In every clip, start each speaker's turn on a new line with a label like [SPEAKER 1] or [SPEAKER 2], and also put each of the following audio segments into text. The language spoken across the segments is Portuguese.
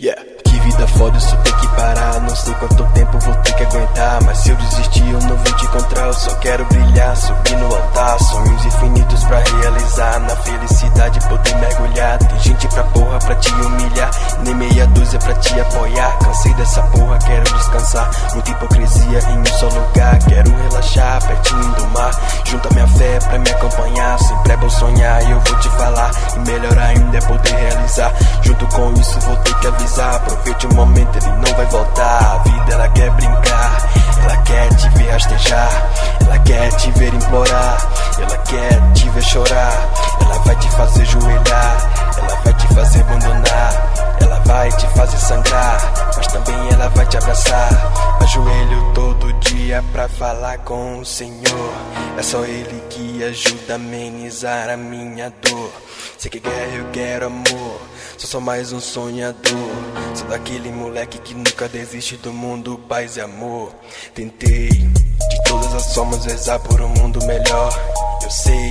[SPEAKER 1] Yeah. Que vida foda, isso tem que parar. Não sei quanto tempo vou ter que aguentar, mas se eu desistir eu não vou te encontrar. Eu só quero brilhar, subir no altar. Sonhos infinitos pra realizar, na felicidade poder mergulhar. Tem gente pra porra pra te humilhar, nem meia dúzia pra te apoiar. Cansei dessa porra, quero descansar. Muita hipocrisia em um só lugar. Quero relaxar, pertinho do mar. Junta minha fé pra me acompanhar. Sempre é bom sonhar e eu vou te falar. E melhor ainda é poder realizar. Junto com isso vou ter que avisar. Aproveite o momento, ele não vai voltar. A vida ela quer brincar, ela quer te ver rastejar, ela quer te ver implorar, ela quer te ver chorar. Ela vai te fazer joelhar, ela vai te fazer abandonar, ela vai te fazer sangrar, mas também ela vai te abraçar. Ajoelho todo dia pra falar com o Senhor. É só Ele que ajuda a amenizar a minha dor. Sei que guerra eu quero amor, sou mais um sonhador. Sou daquele moleque que nunca desiste do mundo, paz e amor. Tentei de todas as formas rezar por um mundo melhor. Eu sei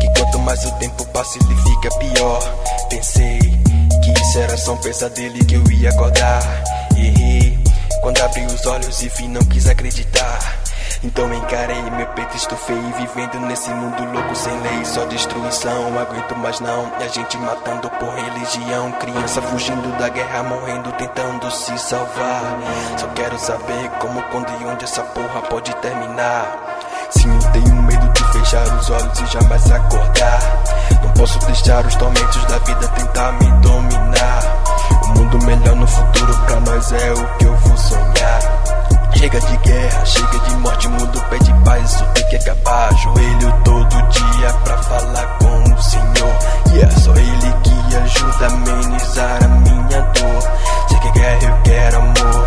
[SPEAKER 1] que quanto mais o tempo passa ele fica pior. Pensei que isso era só um pesadelo e que eu ia acordar. Errei quando abri os olhos e vi, não quis acreditar. Então encarei, meu peito estufei, vivendo nesse mundo louco sem lei, só destruição, aguento mais não. E a gente matando por religião, criança fugindo da guerra, morrendo, tentando se salvar. Só quero saber como, quando e onde essa porra pode terminar. Sim, eu tenho medo de fechar os olhos e jamais acordar. Não posso deixar os tormentos da vida tentar me dominar. O mundo melhor no futuro pra nós é o que eu vou sonhar. Chega de guerra, chega de morte, o mundo pede paz, isso tem que acabar. Joelho todo dia pra falar com o Senhor. E é só Ele que ajuda a amenizar a minha dor. Sei que guerra eu quero amor,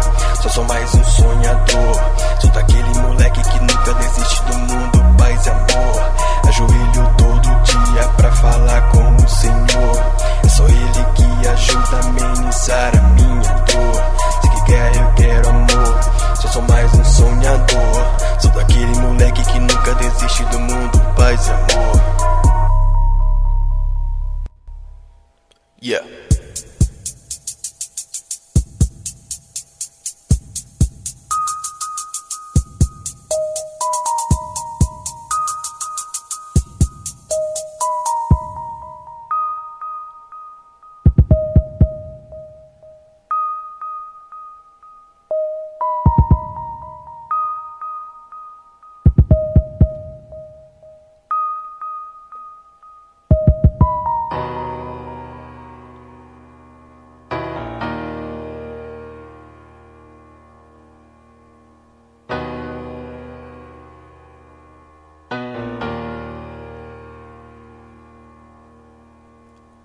[SPEAKER 1] sou mais um sonhador. Sou daquele moleque que nunca desiste do mundo, paz e amor. Ajoelho todo dia pra falar com o Senhor. É só Ele que ajuda a amenizar a minha dor. Sei que guerra eu quero amor, sou mais um sonhador. Sou daquele moleque que nunca desiste do mundo, paz e amor. Yeah.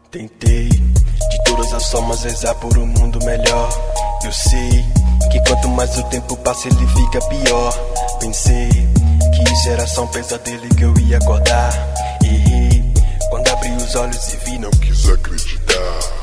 [SPEAKER 1] Tentei de todas as formas rezar por um mundo melhor. Eu sei que quanto mais o tempo passa ele fica pior. Pensei que isso era só um pesadelo e que eu ia acordar. Errei quando abri os olhos e vi, não quis acreditar.